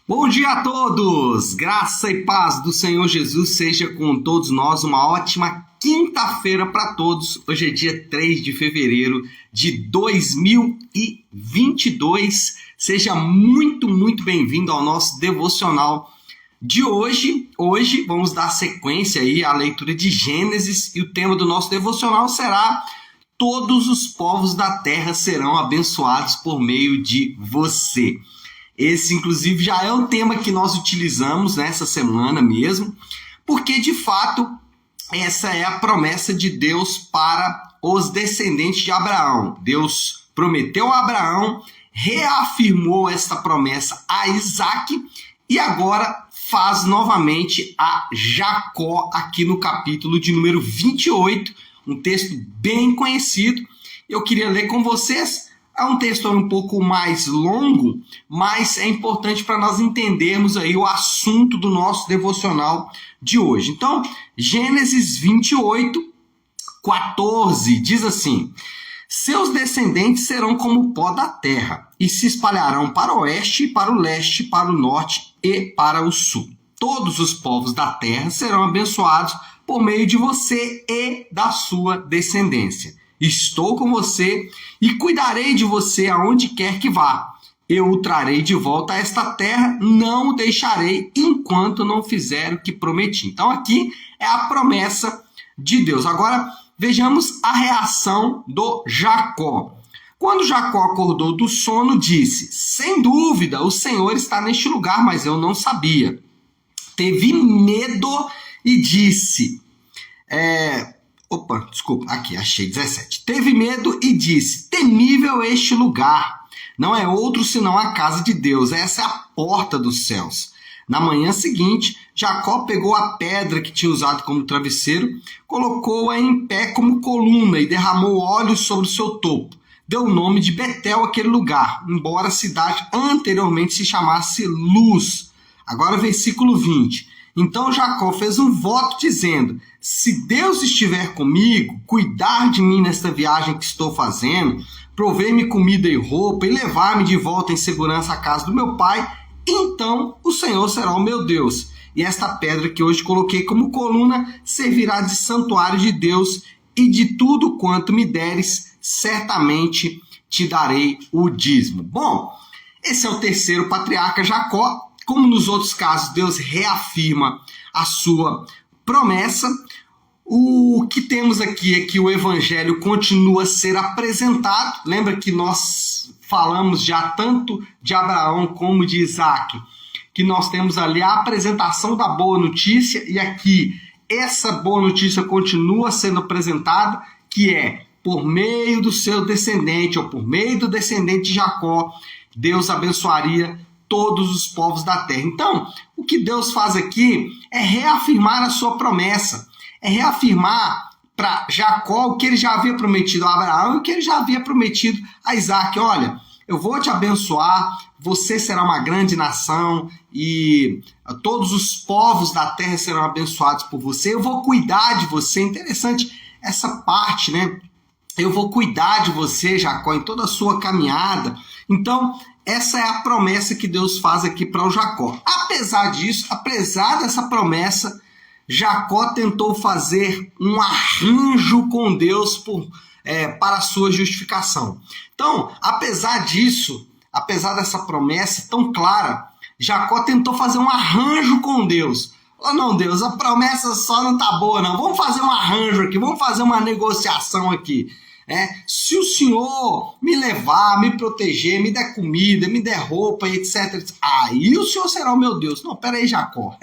Bom dia a todos! Graça e paz do Senhor Jesus seja com todos nós. Uma ótima quinta-feira para todos. Hoje é dia 3 de fevereiro de 2022. Seja muito bem-vindo ao nosso devocional de hoje. Hoje vamos dar sequência aí à leitura de Gênesis e o tema do nosso devocional será: todos os povos da terra serão abençoados por meio de você. Esse, inclusive, já é um tema que nós utilizamos nessa semana mesmo, porque, de fato, essa é a promessa de Deus para os descendentes de Abraão. Deus prometeu a Abraão, reafirmou esta promessa a Isaac e agora faz novamente a Jacó aqui no capítulo de número 28, um texto bem conhecido. Eu queria ler com vocês. É um texto um pouco mais longo, mas é importante para nós entendermos aí o assunto do nosso devocional de hoje. Então, Gênesis 28, 14, diz assim: seus descendentes serão como o pó da terra, e se espalharão para o oeste, para o leste, para o norte e para o sul. Todos os povos da terra serão abençoados por meio de você e da sua descendência. Estou com você e cuidarei de você aonde quer que vá. Eu o trarei de volta a esta terra, não o deixarei enquanto não fizer o que prometi. Então aqui é a promessa de Deus. Agora vejamos a reação do Jacó. Quando Jacó acordou do sono, disse: sem dúvida, o Senhor está neste lugar, mas eu não sabia. Teve medo e disse... aqui, achei 17. Teve medo e disse: temível este lugar. Não é outro senão a casa de Deus. Essa é a porta dos céus. Na manhã seguinte, Jacó pegou a pedra que tinha usado como travesseiro, colocou-a em pé como coluna e derramou óleo sobre o seu topo. Deu o nome de Betel àquele lugar, embora a cidade anteriormente se chamasse Luz. Agora, versículo 20. Então Jacó fez um voto dizendo: se Deus estiver comigo, cuidar de mim nesta viagem que estou fazendo, prover-me comida e roupa e levar-me de volta em segurança à casa do meu pai, então o Senhor será o meu Deus. E esta pedra que hoje coloquei como coluna servirá de santuário de Deus, e de tudo quanto me deres, certamente te darei o dízimo. Bom, esse é o terceiro patriarca Jacó. Como nos outros casos, Deus reafirma a sua promessa. O que temos aqui é que o evangelho continua a ser apresentado. Lembra que nós falamos já tanto de Abraão como de Isaac, que nós temos ali a apresentação da boa notícia, e aqui essa boa notícia continua sendo apresentada, que é por meio do seu descendente, ou por meio do descendente de Jacó, Deus abençoaria todos os povos da terra. Então, o que Deus faz aqui é reafirmar a sua promessa, é reafirmar para Jacó o que ele já havia prometido a Abraão e o que ele já havia prometido a Isaac. Olha, eu vou te abençoar, você será uma grande nação e todos os povos da terra serão abençoados por você, eu vou cuidar de você. Interessante essa parte, né? Eu vou cuidar de você, Jacó, em toda a sua caminhada. Então, essa é a promessa que Deus faz aqui para o Jacó. Apesar disso, apesar dessa promessa, Jacó tentou fazer um arranjo com Deus para a sua justificação. Então, apesar disso, apesar dessa promessa tão clara, Jacó tentou fazer um arranjo com Deus. Oh, não, Deus, a promessa só não tá boa, não. Vamos fazer um arranjo aqui, vamos fazer uma negociação aqui. Se o Senhor me levar, me proteger, me der comida, me der roupa, etc., aí o Senhor será o meu Deus. Não, peraí, Jacó.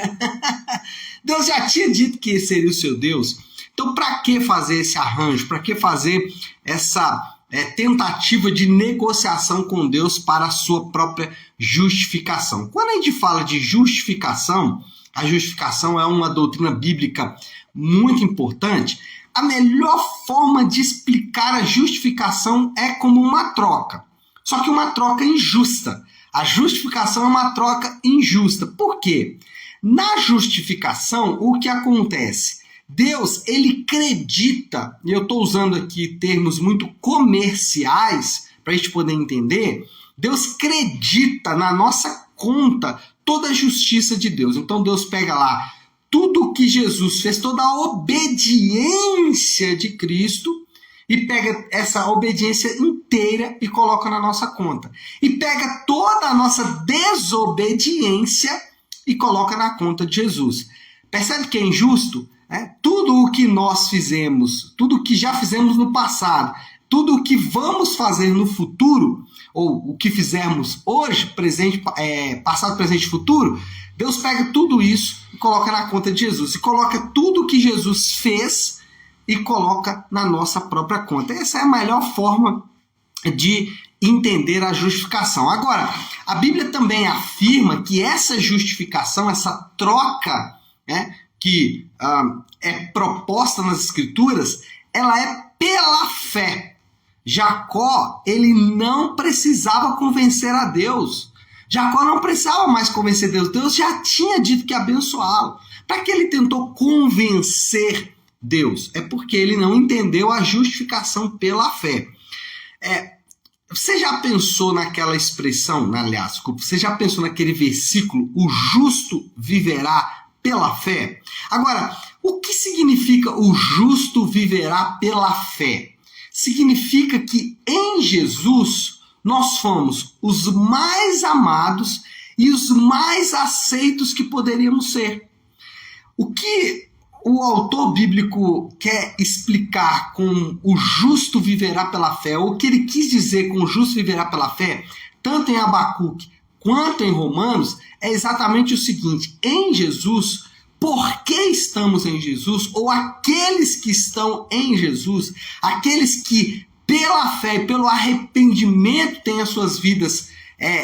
Deus já tinha dito que seria o seu Deus. Então, para que fazer esse arranjo? Para que fazer essa tentativa de negociação com Deus para a sua própria justificação? Quando a gente fala de justificação, a justificação é uma doutrina bíblica muito importante. A melhor forma de explicar a justificação é como uma troca. Só que uma troca injusta. A justificação é uma troca injusta. Por quê? Na justificação, o que acontece? Deus, ele acredita, e eu estou usando aqui termos muito comerciais para a gente poder entender, Deus acredita na nossa conta toda a justiça de Deus. Então Deus pega lá tudo o que Jesus fez, toda a obediência de Cristo, e pega essa obediência inteira e coloca na nossa conta. E pega toda a nossa desobediência e coloca na conta de Jesus. Percebe que é injusto? Tudo o que nós fizemos, tudo o que já fizemos no passado, tudo o que vamos fazer no futuro, ou o que fizermos hoje, presente, passado, presente e futuro, Deus pega tudo isso e coloca na conta de Jesus. E coloca tudo o que Jesus fez e coloca na nossa própria conta. Essa é a melhor forma de entender a justificação. Agora, a Bíblia também afirma que essa justificação, essa troca, que é proposta nas Escrituras, ela é pela fé. Jacó, ele não precisava convencer a Deus. Jacó não precisava mais convencer Deus. Deus já tinha dito que ia abençoá-lo. Para que ele tentou convencer Deus? É porque ele não entendeu a justificação pela fé. Você já pensou naquela expressão, aliás, desculpa, você já pensou naquele versículo, o justo viverá pela fé? Agora, o que significa o justo viverá pela fé? Significa que em Jesus nós fomos os mais amados e os mais aceitos que poderíamos ser. O que o autor bíblico quer explicar com o justo viverá pela fé, ou o que ele quis dizer com o justo viverá pela fé, tanto em Abacuque quanto em Romanos, é exatamente o seguinte: em Jesus, porque estamos em Jesus, ou aqueles que estão em Jesus, aqueles que pela fé e pelo arrependimento têm as suas vidas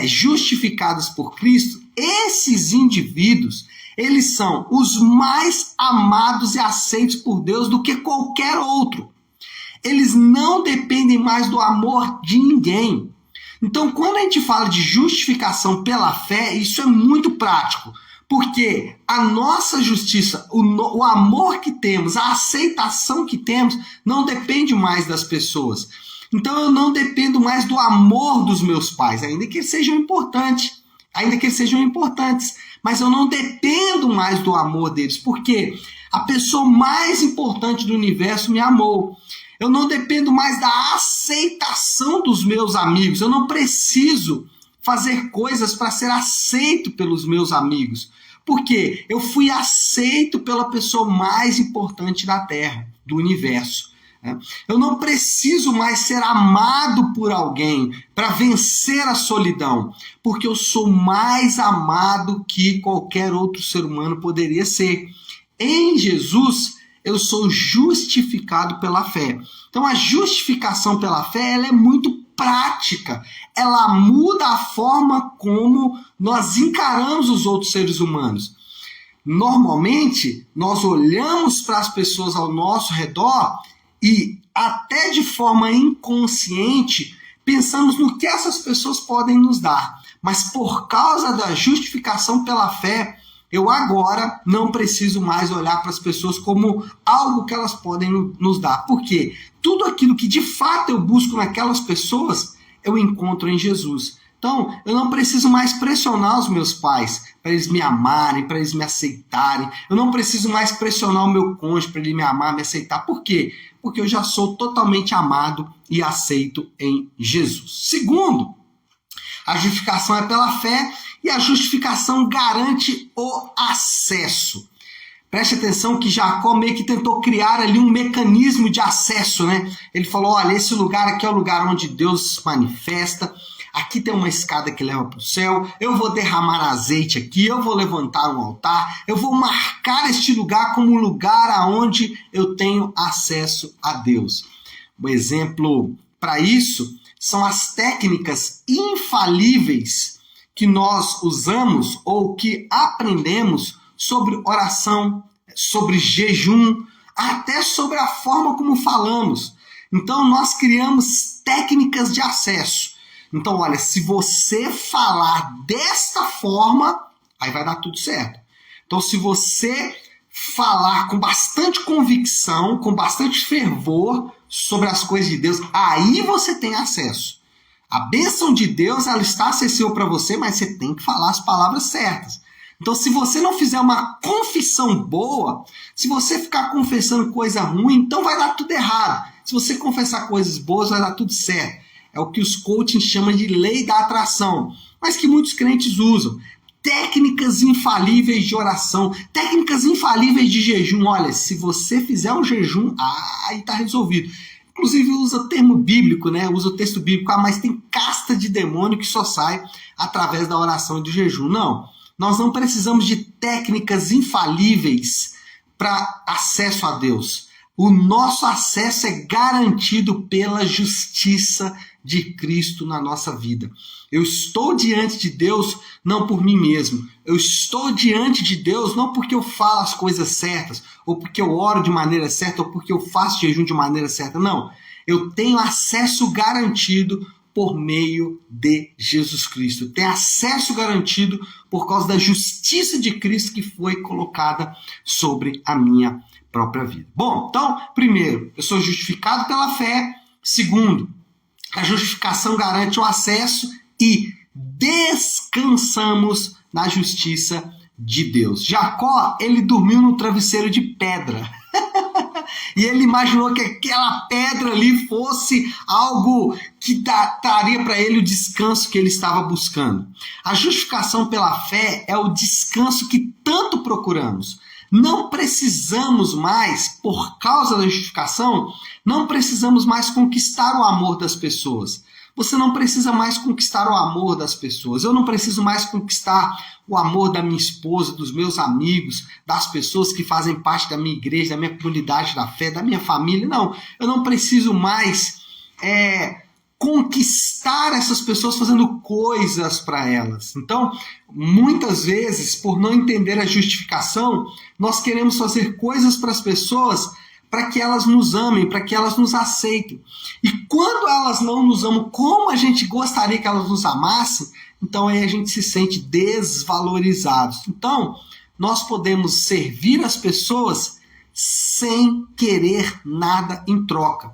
justificadas por Cristo, esses indivíduos, eles são os mais amados e aceitos por Deus do que qualquer outro. Eles não dependem mais do amor de ninguém. Então, quando a gente fala de justificação pela fé, isso é muito prático. Porque a nossa justiça, o amor que temos, a aceitação que temos, não depende mais das pessoas. Então eu não dependo mais do amor dos meus pais, ainda que eles sejam importantes, mas eu não dependo mais do amor deles, porque a pessoa mais importante do universo me amou. Eu não dependo mais da aceitação dos meus amigos, eu não preciso fazer coisas para ser aceito pelos meus amigos. Porque eu fui aceito pela pessoa mais importante da Terra, do universo. Eu não preciso mais ser amado por alguém para vencer a solidão, porque eu sou mais amado que qualquer outro ser humano poderia ser. Em Jesus, eu sou justificado pela fé. Então, a justificação pela fé ela é muito prática, ela muda a forma como nós encaramos os outros seres humanos. Normalmente, nós olhamos para as pessoas ao nosso redor e, até de forma inconsciente, pensamos no que essas pessoas podem nos dar. Mas por causa da justificação pela fé, eu agora não preciso mais olhar para as pessoas como algo que elas podem nos dar. Por quê? Tudo aquilo que de fato eu busco naquelas pessoas, eu encontro em Jesus. Então, eu não preciso mais pressionar os meus pais para eles me amarem, para eles me aceitarem. Eu não preciso mais pressionar o meu cônjuge para ele me amar, me aceitar. Por quê? Porque eu já sou totalmente amado e aceito em Jesus. Segundo, a justificação é pela fé e a justificação garante o acesso. Preste atenção que Jacó meio que tentou criar ali um mecanismo de acesso, né? Ele falou, olha, esse lugar aqui é o lugar onde Deus se manifesta, aqui tem uma escada que leva para o céu, eu vou derramar azeite aqui, eu vou levantar um altar, eu vou marcar este lugar como um lugar aonde eu tenho acesso a Deus. O exemplo para isso são as técnicas infalíveis que nós usamos ou que aprendemos sobre oração, sobre jejum, até sobre a forma como falamos. Então, nós criamos técnicas de acesso. Então, olha, se você falar desta forma, aí vai dar tudo certo. Então, se você falar com bastante convicção, com bastante fervor sobre as coisas de Deus, aí você tem acesso. A bênção de Deus, ela está acessível para você, mas você tem que falar as palavras certas. Então, se você não fizer uma confissão boa, se você ficar confessando coisa ruim, então vai dar tudo errado. Se você confessar coisas boas, vai dar tudo certo. É o que os coaching chamam de lei da atração, mas que muitos crentes usam. Técnicas infalíveis de oração, técnicas infalíveis de jejum. Olha, se você fizer um jejum, aí está resolvido. Inclusive usa o termo bíblico, né? Usa o texto bíblico, mas tem casta de demônio que só sai através da oração e do jejum. Não, nós não precisamos de técnicas infalíveis para acesso a Deus. O nosso acesso é garantido pela justiça de Cristo na nossa vida. Eu estou diante de Deus não por mim mesmo. Eu estou diante de Deus não porque eu falo as coisas certas, ou porque eu oro de maneira certa, ou porque eu faço jejum de maneira certa. Não. Eu tenho acesso garantido por meio de Jesus Cristo. Eu tenho acesso garantido por causa da justiça de Cristo que foi colocada sobre a minha própria vida. Bom, então, primeiro, eu sou justificado pela fé. Segundo, a justificação garante o acesso e descansamos na justiça de Deus. Jacó, ele dormiu no travesseiro de pedra. E ele imaginou que aquela pedra ali fosse algo que traria para ele o descanso que ele estava buscando. A justificação pela fé é o descanso que tanto procuramos. Não precisamos mais, por causa da justificação, não precisamos mais conquistar o amor das pessoas. Você não precisa mais conquistar o amor das pessoas. Eu não preciso mais conquistar o amor da minha esposa, dos meus amigos, das pessoas que fazem parte da minha igreja, da minha comunidade da fé, da minha família. Não, eu não preciso mais conquistar essas pessoas fazendo coisas para elas. Então, muitas vezes, por não entender a justificação, nós queremos fazer coisas para as pessoas para que elas nos amem, para que elas nos aceitem. E quando elas não nos amam como a gente gostaria que elas nos amassem, então aí a gente se sente desvalorizados. Então, nós podemos servir as pessoas sem querer nada em troca.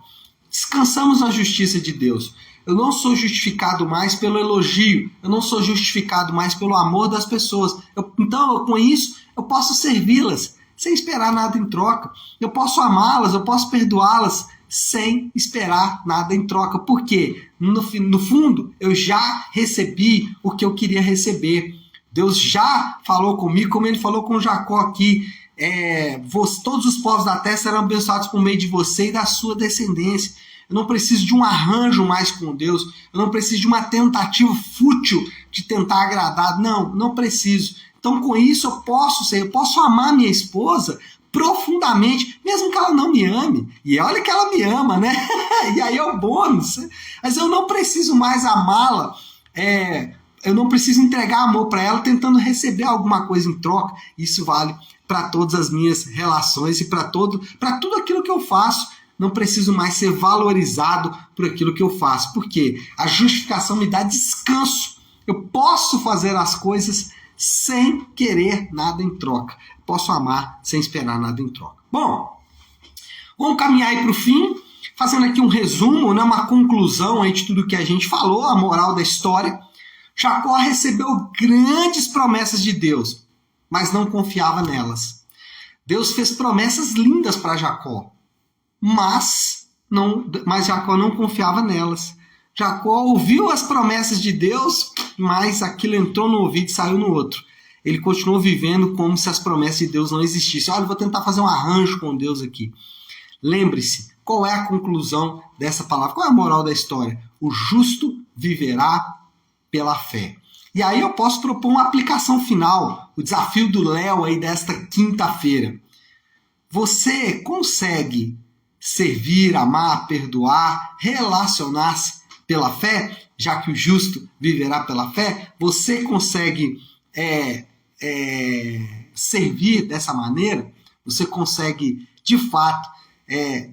Descansamos na justiça de Deus. Eu não sou justificado mais pelo elogio, eu não sou justificado mais pelo amor das pessoas. Então, com isso, eu posso servi-las sem esperar nada em troca. Eu posso amá-las, eu posso perdoá-las sem esperar nada em troca. Por quê? No fundo, eu já recebi o que eu queria receber. Deus já falou comigo, como ele falou com Jacó aqui. Todos os povos da terra serão abençoados por meio de você e da sua descendência. Eu não preciso de um arranjo mais com Deus. Eu não preciso de uma tentativa fútil de tentar agradar. Não preciso. Então, com isso, eu posso amar minha esposa profundamente, mesmo que ela não me ame. E olha que ela me ama, né? E aí é o bônus. Mas eu não preciso mais amá-la. Eu não preciso entregar amor para ela tentando receber alguma coisa em troca. Isso vale para todas as minhas relações e para tudo aquilo que eu faço. Não preciso mais ser valorizado por aquilo que eu faço. Porque a justificação me dá descanso. Eu posso fazer as coisas sem querer nada em troca. Posso amar sem esperar nada em troca. Bom, vamos caminhar aí para o fim, fazendo aqui um resumo, né, uma conclusão aí de tudo que a gente falou, a moral da história. Jacó recebeu grandes promessas de Deus, mas não confiava nelas. Deus fez promessas lindas para Jacó, mas Jacó não confiava nelas. Jacó ouviu as promessas de Deus, mas aquilo entrou no ouvido e saiu no outro. Ele continuou vivendo como se as promessas de Deus não existissem. Olha, eu vou tentar fazer um arranjo com Deus aqui. Lembre-se, qual é a conclusão dessa palavra? Qual é a moral da história? O justo viverá pela fé. E aí eu posso propor uma aplicação final, o desafio do Léo aí desta quinta-feira. Você consegue servir, amar, perdoar, relacionar-se pela fé, já que o justo viverá pela fé? Você consegue servir dessa maneira? Você consegue, de fato,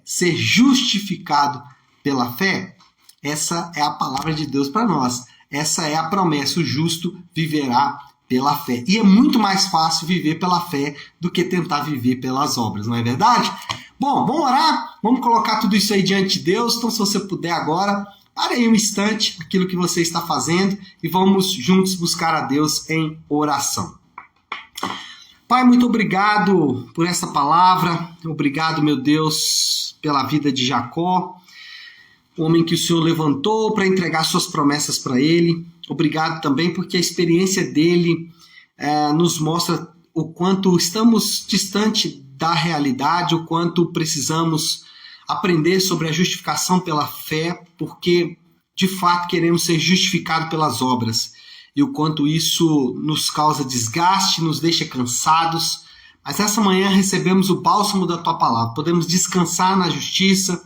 ser justificado pela fé? Essa é a palavra de Deus para nós. Essa é a promessa, o justo viverá pela fé. E é muito mais fácil viver pela fé do que tentar viver pelas obras, não é verdade? Bom, vamos orar? Vamos colocar tudo isso aí diante de Deus. Então, se você puder agora, Pare aí um instante aquilo que você está fazendo e vamos juntos buscar a Deus em oração. Pai, muito obrigado por essa palavra. Obrigado, meu Deus, pela vida de Jacó, o homem que o Senhor levantou para entregar suas promessas para ele. Obrigado também porque a experiência dele nos mostra o quanto estamos distante da realidade, o quanto precisamos aprender sobre a justificação pela fé, porque de fato queremos ser justificados pelas obras. E o quanto isso nos causa desgaste, nos deixa cansados. Mas essa manhã recebemos o bálsamo da Tua palavra. Podemos descansar na justiça,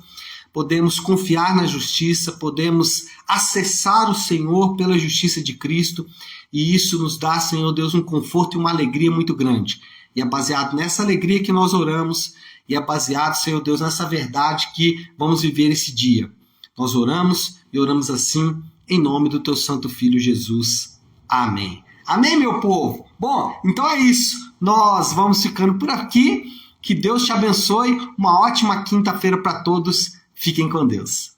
podemos confiar na justiça, podemos acessar o Senhor pela justiça de Cristo. E isso nos dá, Senhor Deus, um conforto e uma alegria muito grande. E é baseado nessa alegria que nós oramos. E é baseado, Senhor Deus, nessa verdade que vamos viver esse dia. Nós oramos e oramos assim em nome do Teu Santo Filho Jesus. Amém. Amém, meu povo? Bom, então é isso. Nós vamos ficando por aqui. Que Deus te abençoe. Uma ótima quinta-feira para todos. Fiquem com Deus.